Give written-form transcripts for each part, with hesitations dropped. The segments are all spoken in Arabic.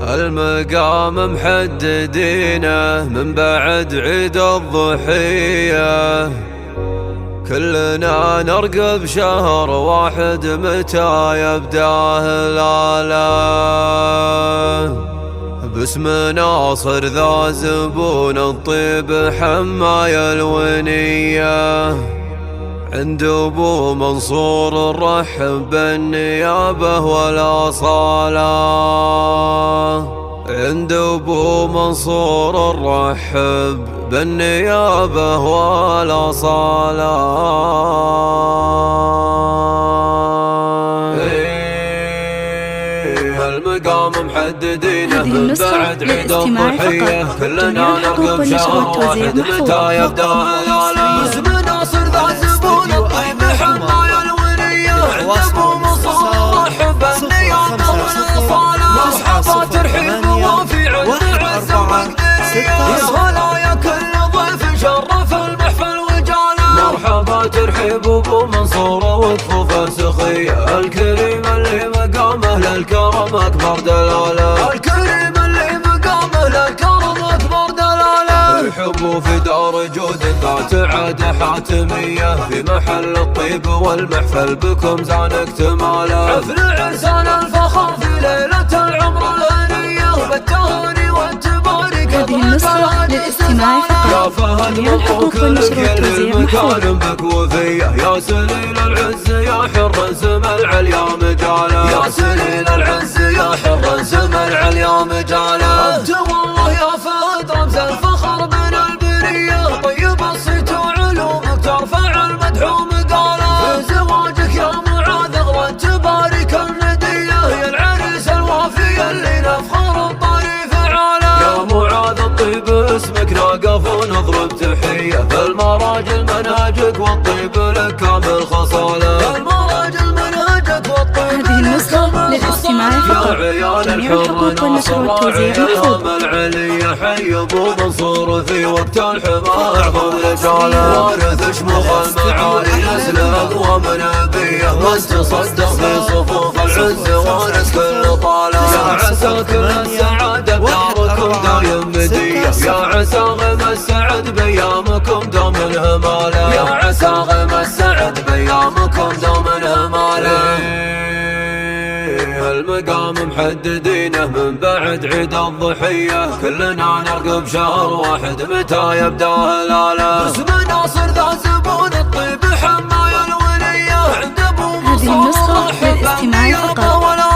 المقام محددينه من بعد عيد الضحية، كلنا نرقب شهر واحد متى يبدأ هلاله. باسم ناصر ذا زبون الطيب حماية الونية، عند ابو منصور نرحب بالنيابة والأصالة. عند ابو منصور نرحب بالنيابة والأصالة. المقام محددينه من بعد عيد الضحية، كلنا نرقب شهر واحد متى يبدأ هلاله. باسم ناصر ذا زبون الطيب حماية الونية، عند ابو منصور نرحب بالنيابة والأصالة. مرحبا ترحيب وافي عند عزة ومقدرية، هلايا كل ضيف شرف المحفل وجاله. مرحبا ترحيب ابو منصور وكفوفه سخية، الكريم اللي مقامه للكرم اكبر دلاله. الكريم اللي مقامه للكرم اكبر دلاله. الحب في دار جود ذات عادة حاتمية، في محل الطيب والمحفل بكم زان اكتماله. حفل عرسان الفخر في ليلة العمر الهنية، بالتهاني والتبارك هذه النسخة للاستماع فقط. يا فهد مبروك لك يا المكارم بك وفيه، يا سليل العز يا حر سم العليا مجاله. يا سليل العز يا حر سم العليا مجاله. انت والله يا فهد رمز الفخر بين البرية، طيب الصيت وعلومك ترفع المدح ومقاله. في زواجك يا معاذ اغرى تبارك الندية، يا العريس الوافي اللي نفخر الطريف عاله. يا معاذ الطيب اسمك ناقف ونضرب تحية، بالمراجل منهجك والطيب لك كامل خصاله. المراجل منهجك والطيب هذه النسخة للاستماع فقط. جميع الحقوق والنشر والتوزيع محفوظ. العلي حي ابو منصور في وقت الحمى اعظم رجاله. وارث شموخ المعالي نسل اقوى من ابيه، واستصدق في صفوف العز وارث كل طاله. يا عسى كل السعاده بداركم دايم مديه، يا عسى غم السعد بيامكم دوم الهماله. يا عسى غم السعد بيامكم دوم الهماله. المقام محددينه من بعد عيد الضحية، كلنا نرقب شهر واحد متى يبدأ هلاله. باسم ناصر ذا زبون الطيب حماية الونية، عند ابو منصور هذه النسخة للاستماع فقط.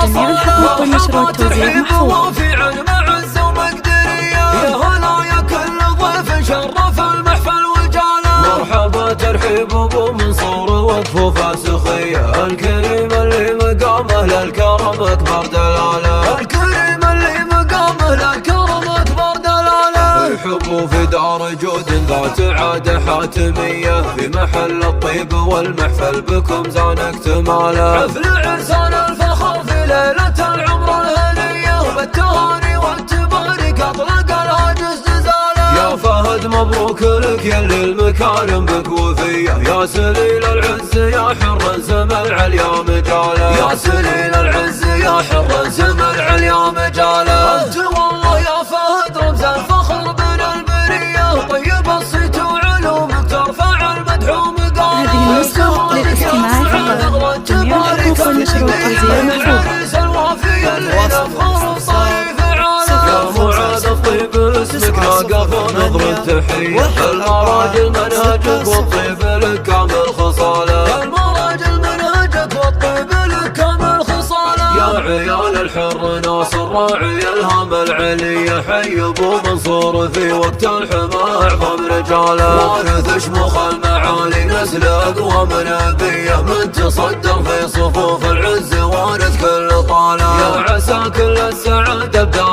جميع الحقوق والنشر والتوزيع محفوظ. وافي عن معزة ومقدرية، يا هلايا كل ضيف شرف المحفل وجاله. مرحبا ترحيب ابو منصور وكفوفه سخية، الكريم اللي مقامه للكرم اكبر دلاله. الكريم اللي مقامه للكرم اكبر دلاله. الحب في دار جود ذات عادة حاتمية، في محل الطيب والمحفل بكم زان اكتماله. حفل عرسان الفخر في ليلة العمر الهنية، بالتهاني والتبارك اطلق الهاجس جزاله. يا فهد مبروك لك يا المكارم بك وفيه، يا سليل العز يا حر سم العليا مجاله. يا سليل العز يا حر سم العليا مجاله. انت والله يا فهد رمز الفخر بين البرية، طيب الصيت وعلومك ترفع المدح ومقاله. هذه النسخة للاستماع فقط. جميع الحقوق والنشر والتوزيع محفوظ. العريس الوافي اللي نفخر الطريف عاله. يا معاذ الطيب اسمك ناقف ونضرب تحية، المراجل منهجك والطيب لك كامل خصاله. المراجل منهجك والطيب لك كامل خصاله. يا عيال الحر ناصر راعي الهام العلي، حي ابو منصور في وقت الحمى اعظم رجاله. وارث شموخ المعالي نسل اقوى من ابيه، من تصدر في صفوف العز وارث كل طاله. يا عسى كل السعاده بدار